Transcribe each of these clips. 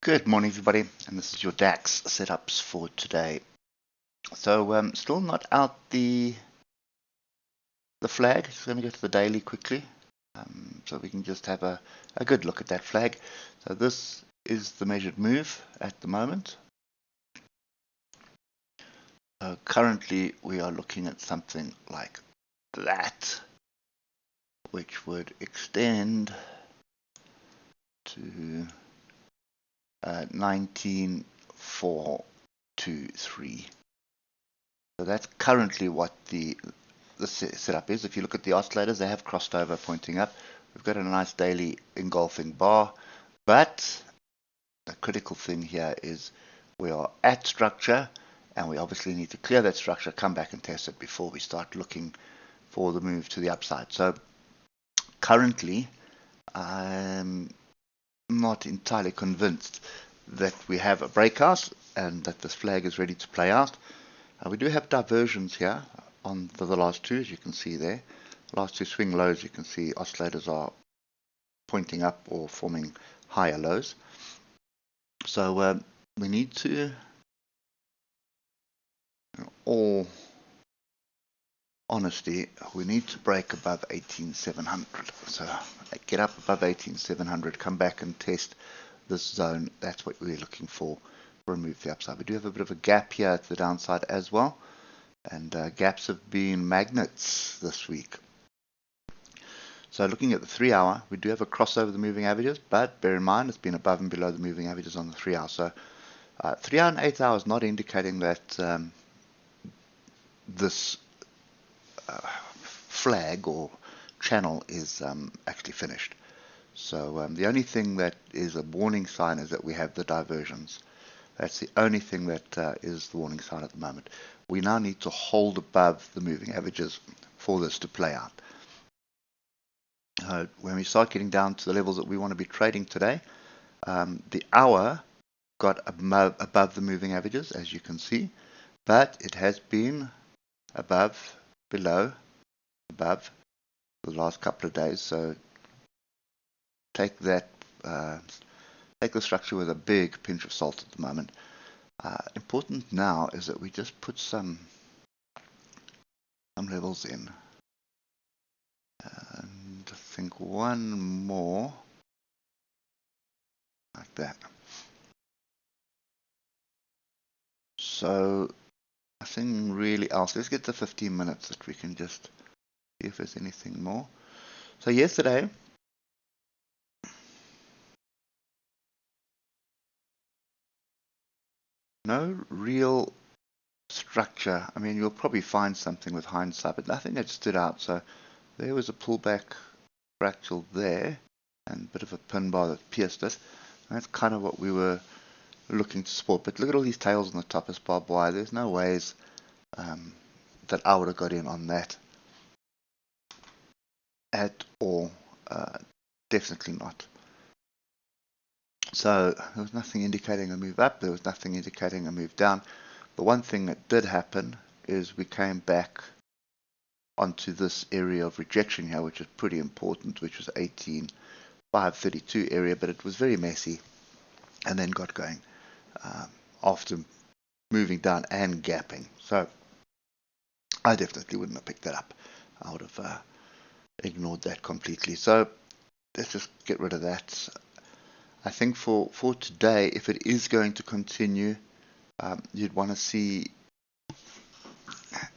Good morning, everybody, and this is your DAX setups for today. So still not out the flag. So let me go to the daily quickly, so we can just have a good look at that flag. So this is the measured move at the moment. Currently we are looking at something like that, which would extend to 19,423. So that's currently what the setup is. If you look at the oscillators, they have crossed over pointing up. We've got a nice daily engulfing bar, but the critical thing here is we are at structure, and we obviously need to clear that structure, come back and test it before we start looking for the move to the upside. So currently I'm not entirely convinced that we have a breakout and that this flag is ready to play out. We do have diversions here on the last two, as you can see there. The last two swing lows, you can see oscillators are pointing up or forming higher lows. So we need to, in all honesty, we need to break above 18,700. So get up above 18,700, come back and test this zone. That's what we're looking for a move to the upside. We do have a bit of a gap here at the downside as well, and gaps have been magnets this week. So looking at the 3 hour, we do have a crossover the moving averages, but bear in mind it's been above and below the moving averages on the 3 hour. So 3 hour and 8 hour is not indicating that this flag or channel is actually finished. So the only thing that is a warning sign is that we have the diversions. That's the only thing that is the warning sign at the moment. We now need to hold above the moving averages for this to play out. When we start getting down to the levels that we want to be trading today, the hour got above the moving averages, as you can see, but it has been above, below, above the last couple of days. So take that, take the structure with a big pinch of salt at the moment. Important now is that we just put some levels in. And I think one more like that. So nothing really else. Let's get to 15 minutes that we can just see if there's anything more. So yesterday, no real structure. I mean, you'll probably find something with hindsight, but nothing that stood out. So there was a pullback fractal there and a bit of a pin bar that pierced it. And that's kind of what we were looking to support. But look at all these tails on the top as barbed wire. There's no ways that I would have got in on that at all. Definitely not. So there was nothing indicating a move up. There was nothing indicating a move down. The one thing that did happen is we came back onto this area of rejection here, which is pretty important, which was 18,532 area, but it was very messy and then got going after moving down and gapping. So I definitely wouldn't have picked that up. I would have ignored that completely. So let's just get rid of that. I think for today, if it is going to continue, you'd want to see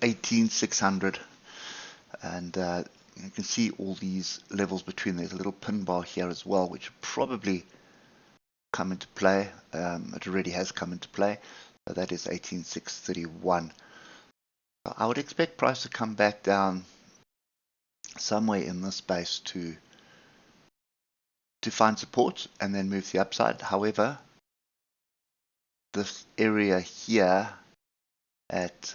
18,600, and you can see all these levels between. There's a little pin bar here as well, which probably come into play. It already has come into play. So that is 18,631. I would expect price to come back down somewhere in this space to find support and then move to the upside. However, this area here at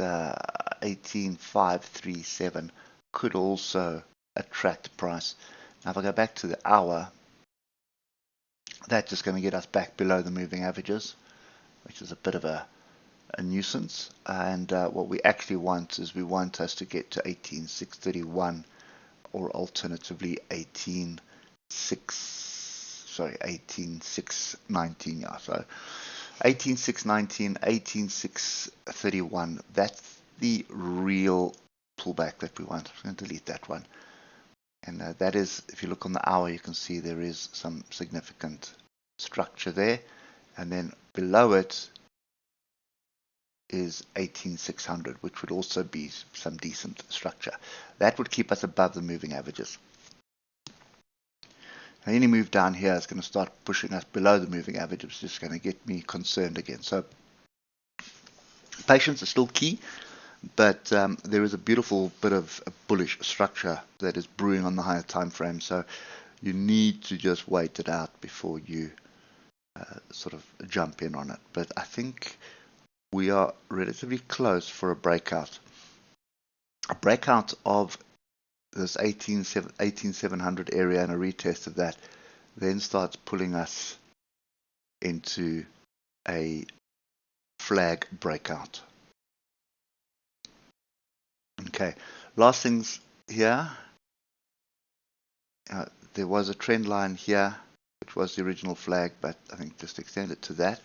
18,537 could also attract price. Now if I go back to the hour, that's just going to get us back below the moving averages, which is a bit of a nuisance. And what we actually want is we want us to get to 18,631 or alternatively 18,650. sorry, 18,619. Yeah, so 18,619, 18,631. That's the real pullback that we want. I'm going to delete that one. And that is, if you look on the hour, you can see there is some significant structure there. And then below it is 18,600, which would also be some decent structure. That would keep us above the moving averages. Now, any move down here is going to start pushing us below the moving average. It's just going to get me concerned again. So patience is still key, but there is a beautiful bit of a bullish structure that is brewing on the higher time frame. So you need to just wait it out before you sort of jump in on it. But I think we are relatively close for a breakout. A breakout of this 18,700 area and a retest of that then starts pulling us into a flag breakout. Okay, last things here. There was a trend line here, which was the original flag, but I think just extend it to that.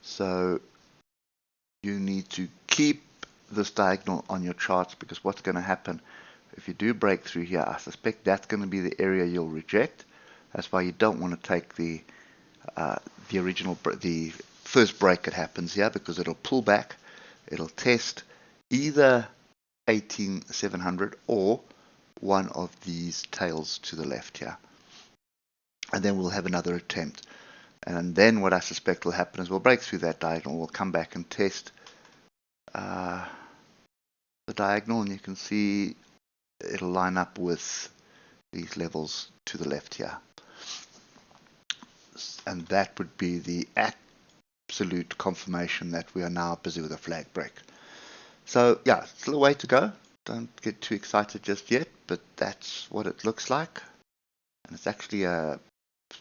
So you need to keep this diagonal on your charts, because what's going to happen if you do break through here, I suspect that's going to be the area you'll reject. That's why you don't want to take the first break that happens here, because it'll pull back, it'll test either 18,700 or one of these tails to the left here, and then we'll have another attempt. And then what I suspect will happen is we'll break through that diagonal, we'll come back and test the diagonal, and you can see it'll line up with these levels to the left here, and that would be the absolute confirmation that we are now busy with a flag break. So yeah, still a way to go. Don't get too excited just yet, but that's what it looks like, and it's actually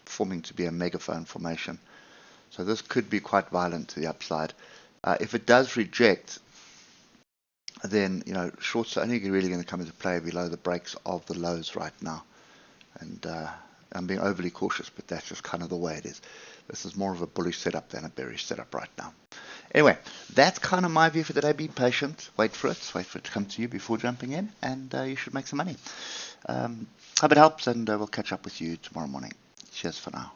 forming to be a megaphone formation. So this could be quite violent to the upside. If it does reject, then shorts are only really going to come into play below the breaks of the lows right now. And I'm being overly cautious, but that's just kind of the way it is. This is more of a bullish setup than a bearish setup right now. Anyway, that's kind of my view for today. Be patient, wait for it to come to you before jumping in, and you should make some money. Hope it helps, and we'll catch up with you tomorrow morning. Cheers for now.